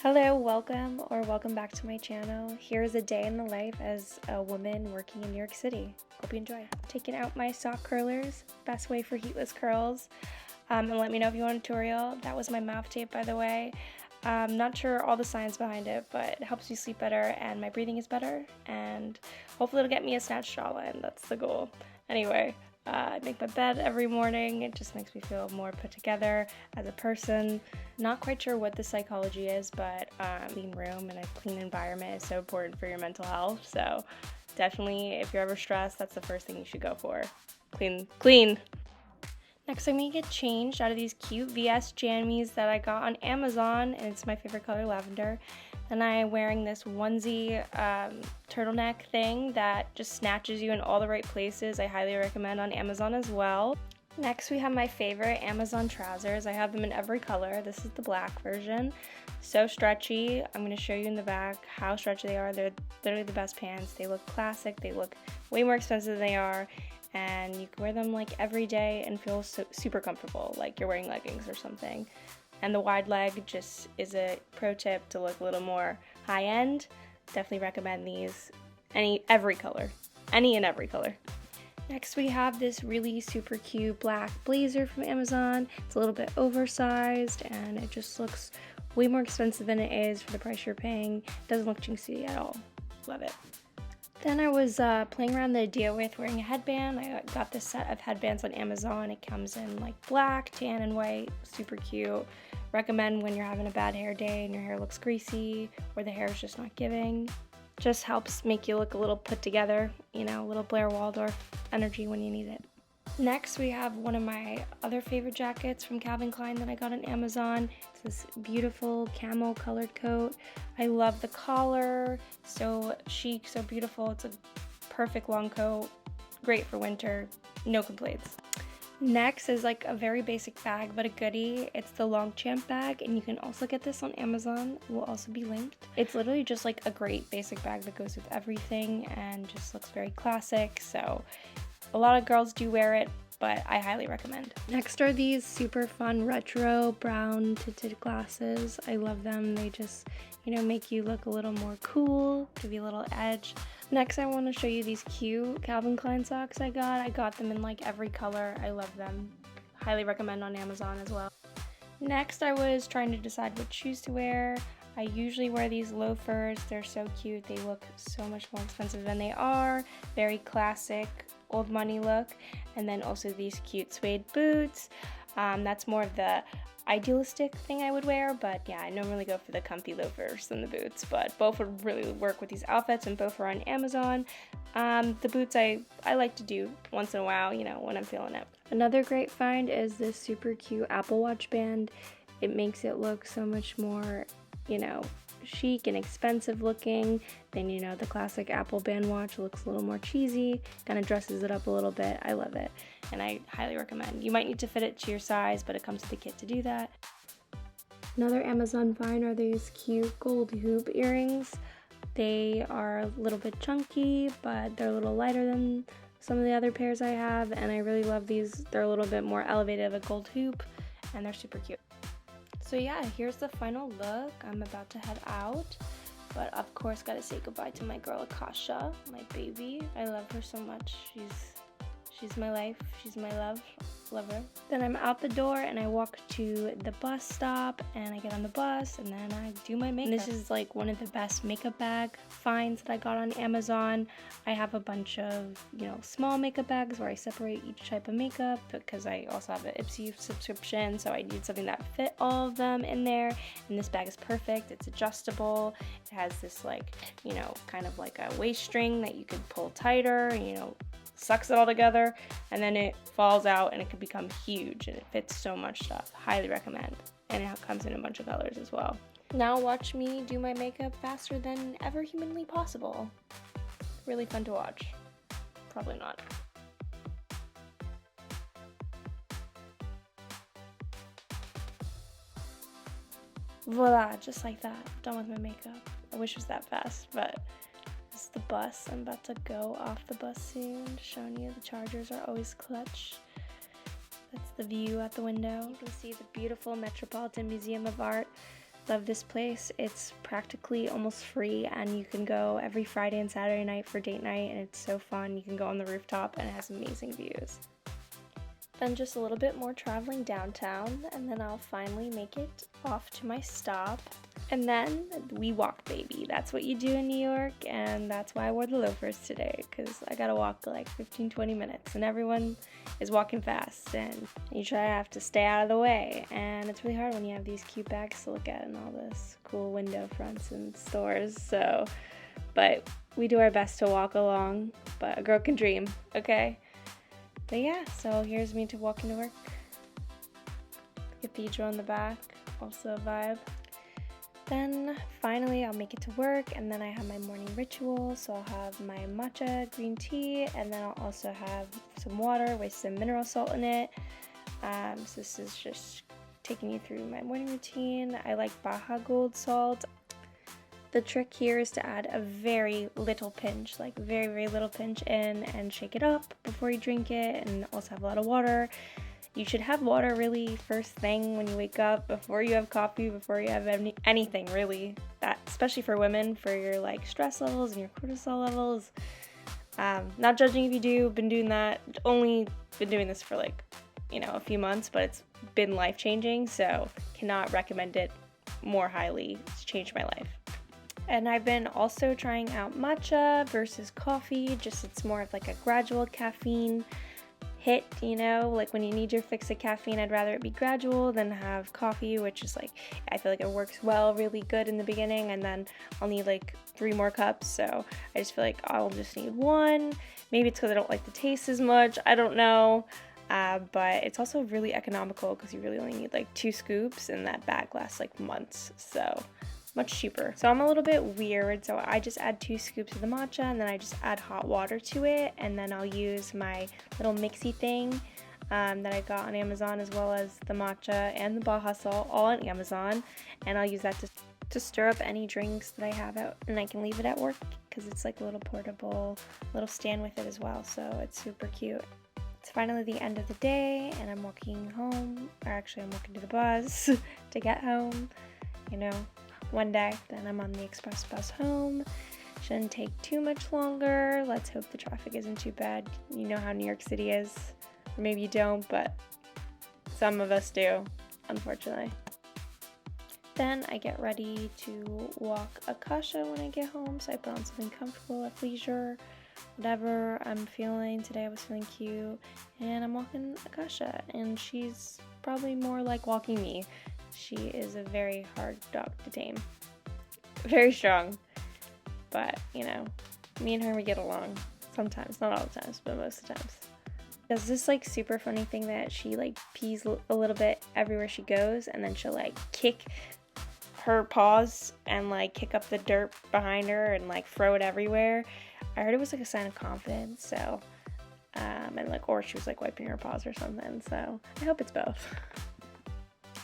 Hello, welcome back to my channel. Here's a day in the life as a woman working in New York City. Hope you enjoy. Taking out my sock curlers, best way for heatless curls. And let me know if you want a tutorial. That was my mouth tape, by the way. Not sure all the science behind it, but it helps me sleep better and my breathing is better. And hopefully it'll get me a snatched jawline. That's the goal. Anyway. I make my bed every morning. It just makes me feel more put together as a person. Not quite sure what the psychology is, but clean room and a clean environment is so important for your mental health. So definitely, if you're ever stressed, that's the first thing you should go for. Clean. Next, I'm gonna get changed out of these cute VS jammies that I got on Amazon, and it's my favorite color, lavender. Then I'm wearing this onesie turtleneck thing that just snatches you in all the right places. I highly recommend on Amazon as well. Next, we have my favorite Amazon trousers. I have them in every color. This is the black version. So stretchy. I'm going to show you in the back how stretchy they are. They're literally the best pants. They look classic. They look way more expensive than they are. And you can wear them like every day and feel super comfortable, like you're wearing leggings or something. And the wide leg just is a pro tip to look a little more high end. Definitely recommend these. Any and every color. Next we have this really super cute black blazer from Amazon. It's a little bit oversized and it just looks way more expensive than it is for the price you're paying. It doesn't look jinxie at all. Love it. Then I was playing around the idea with wearing a headband. I got this set of headbands on Amazon. It comes in like black, tan, and white. Super cute. Recommend when you're having a bad hair day and your hair looks greasy or the hair is just not giving. Just helps make you look a little put together, you know, a little Blair Waldorf energy when you need it. Next, we have one of my other favorite jackets from Klein that I got on Amazon. It's this beautiful camel colored coat. I love the collar, so chic, so beautiful. It's a perfect long coat, great for winter, no complaints. Next is like a very basic bag, but a goodie. It's the Longchamp bag, and you can also get this on Amazon. It will also be linked. It's literally just like a great basic bag that goes with everything and just looks very classic, so a lot of girls do wear it, but I highly recommend. Next are these super fun retro brown tinted glasses. I love them. They just, make you look a little more cool, give you a little edge. Next, I want to show you these cute Calvin Klein socks I got. I got them in like every color. I love them. Highly recommend on Amazon as well. Next, I was trying to decide what shoes to wear. I usually wear these loafers. They're so cute. They look so much more expensive than they are. Very classic, old money look. And then also these cute suede boots. That's more of the idealistic thing I would wear, but yeah, I normally go for the comfy loafers than the boots, but both would really work with these outfits and both are on Amazon. The boots I like to do once in a while, when I'm feeling it. Another great find is this super cute Apple Watch band. It makes it look so much more, chic and expensive looking. Then, the classic Apple band watch looks a little more cheesy, kind of dresses it up a little bit. I love it, and I highly recommend. You might need to fit it to your size, but it comes with a kit to do that. Another Amazon find are these cute gold hoop earrings. They are a little bit chunky, but they're a little lighter than some of the other pairs I have, and I really love these. They're a little bit more elevated of a gold hoop, and they're super cute. So yeah, here's the final look. I'm about to head out, but of course gotta say goodbye to my girl Akasha, my baby. I love her so much. She's my life. She's my love. Love her. Then I'm out the door and I walk to the bus stop and I get on the bus and then I do my makeup. And this is like one of the best makeup bag finds that I got on Amazon. I have a bunch of, small makeup bags where I separate each type of makeup because I also have an Ipsy subscription, so I need something that fit all of them in there. And this bag is perfect. It's adjustable. It has this kind of like a waist string that you can pull tighter and, sucks it all together, and then it falls out and it can become huge and it fits so much stuff. Highly recommend. And it comes in a bunch of colors as well. Now watch me do my makeup faster than ever humanly possible. Really fun to watch. Probably not. Voila, just like that. Done with my makeup. I wish it was that fast, but this is the bus. I'm about to go off the bus soon. Showing you the chargers are always clutch. That's the view out the window. You can see the beautiful Metropolitan Museum of Art Love this place. It's practically almost free, and you can go every Friday and Saturday night for date night, and it's so fun. You can go on the rooftop, and it has amazing views. Then just a little bit more traveling downtown, and then I'll finally make it off to my stop. And then we walk, baby. That's what you do in New York, and that's why I wore the loafers today, because I gotta walk like 15-20 minutes, and everyone is walking fast, and you have to stay out of the way, and it's really hard when you have these cute bags to look at and all this cool window fronts and stores, so, but we do our best to walk along, but a girl can dream, okay? But yeah, so here's me to walking to work. Cathedral in the back, also a vibe. Then finally I'll make it to work, and then I have my morning ritual, so I'll have my matcha green tea, and then I'll also have some water with some mineral salt in it. So this is just taking you through my morning routine. I like Baja gold salt. The trick here is to add a very little pinch, like very, very little pinch in, and shake it up before you drink it, and also have a lot of water. You should have water really first thing when you wake up, before you have coffee, before you have anything really. That, especially for women, for your like stress levels and your cortisol levels. Not judging if you do, been doing that, only been doing this for like, a few months, but it's been life-changing, so cannot recommend it more highly. It's changed my life. And I've been also trying out matcha versus coffee, just it's more of like a gradual caffeine hit, like when you need your fix of caffeine, I'd rather it be gradual than have coffee, which is like, I feel like it works really good in the beginning, and then I'll need like 3 more cups, so I just feel like I'll just need 1. Maybe it's because I don't like the taste as much, I don't know, but it's also really economical because you really only need like 2 scoops, and that bag lasts like months, so much cheaper. So I'm a little bit weird, so I just add 2 scoops of the matcha, and then I just add hot water to it, and then I'll use my little mixy thing that I got on Amazon, as well as the matcha and the Baja salt, all on Amazon, and I'll use that to stir up any drinks that I have out, and I can leave it at work because it's like a little portable little stand with it as well, so it's super cute. It's finally the end of the day, and I'm walking home, or actually I'm walking to the bus to get home, one day. Then I'm on the express bus home. Shouldn't take too much longer. Let's hope the traffic isn't too bad. You know how New York City is. Or maybe you don't, but some of us do, unfortunately. Then I get ready to walk Akasha when I get home, so I put on something comfortable, athleisure, whatever I'm feeling. Today I was feeling cute, and I'm walking Akasha, and she's probably more like walking me. She is a very hard dog to tame. Very strong. But, me and her, we get along. Sometimes. Not all the times, but most of the times. Does this, super funny thing that she, pees a little bit everywhere she goes, and then she'll, kick her paws and, kick up the dirt behind her and, throw it everywhere. I heard it was, a sign of confidence, so, or she was, wiping her paws or something, so I hope it's both.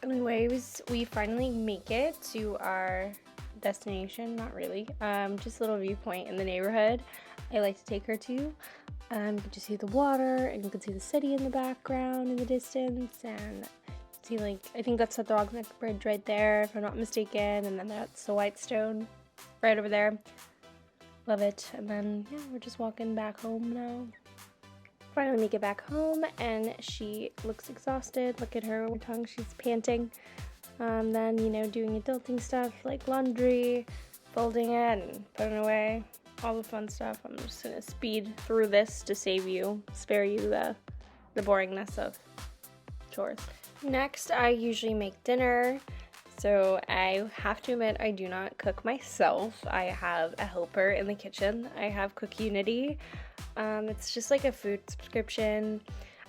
Anyways, we finally make it to our destination. Not really, just a little viewpoint in the neighborhood I like to take her to. You can just see the water, and you can see the city in the background in the distance, and see I think that's the Dog's Neck Bridge right there, if I'm not mistaken, and then that's the White Stone right over there. Love it. And then yeah, we're just walking back home now. Finally make it back home, and she looks exhausted. Look at her tongue, she's panting. Then, doing adulting stuff like laundry, folding it and putting it away, all the fun stuff. I'm just gonna speed through this to spare you the boringness of chores. Next, I usually make dinner. So I have to admit, I do not cook myself. I have a helper in the kitchen. I have Cook Unity. It's just a food subscription.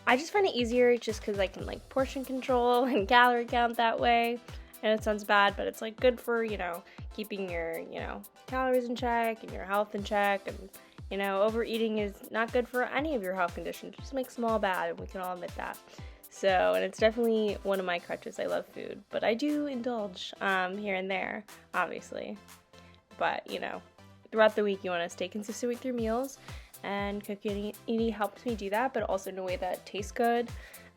I just find it easier just because I can portion control and calorie count that way. And it sounds bad, but it's good for, keeping your, calories in check and your health in check. And, overeating is not good for any of your health conditions. It just makes them all bad, and we can all admit that. So, and it's definitely one of my crutches. I love food, but I do indulge here and there, obviously. But, throughout the week, you want to stay consistent with your meals, and Cook Unity helps me do that, but also in a way that tastes good.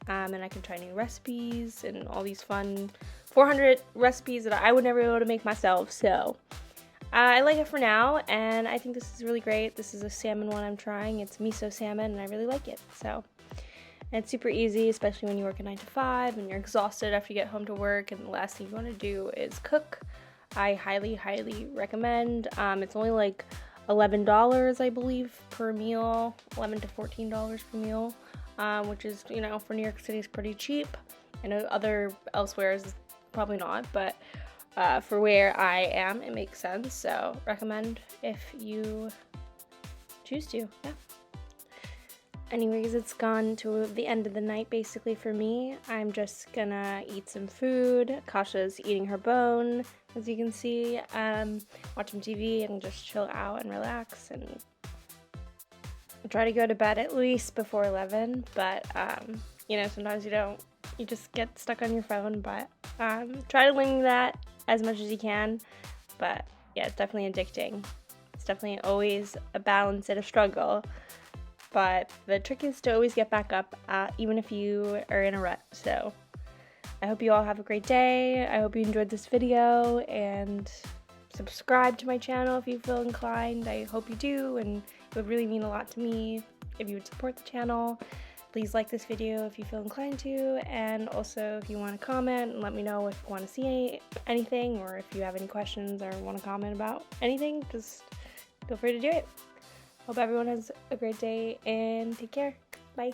And I can try new recipes and all these fun 400 recipes that I would never be able to make myself. So I like it for now, and I think this is really great. This is a salmon one I'm trying. It's miso salmon, and I really like it. So, and it's super easy, especially when you work a 9 to 5 and you're exhausted after you get home to work, and the last thing you want to do is cook. I highly, highly recommend. It's only like $11, I believe, per meal, $11 to $14 per meal, which is, you know, for New York City is pretty cheap. I know elsewhere is probably not, but for where I am, it makes sense. So recommend if you choose to. Yeah. Anyways, it's gone to the end of the night basically for me. I'm just gonna eat some food. Kasha's eating her bone, as you can see, watch some TV and just chill out and relax, and try to go to bed at least before 11, but you know, sometimes you just get stuck on your phone, but try to limit that as much as you can. But yeah, it's definitely addicting. It's definitely always a balance and a struggle. But the trick is to always get back up, even if you are in a rut. So I hope you all have a great day. I hope you enjoyed this video, and subscribe to my channel if you feel inclined. I hope you do, and it would really mean a lot to me if you would support the channel. Please like this video if you feel inclined to, and also if you want to comment and let me know if you want to see anything, or if you have any questions or want to comment about anything, just feel free to do it. Hope everyone has a great day, and take care. Bye.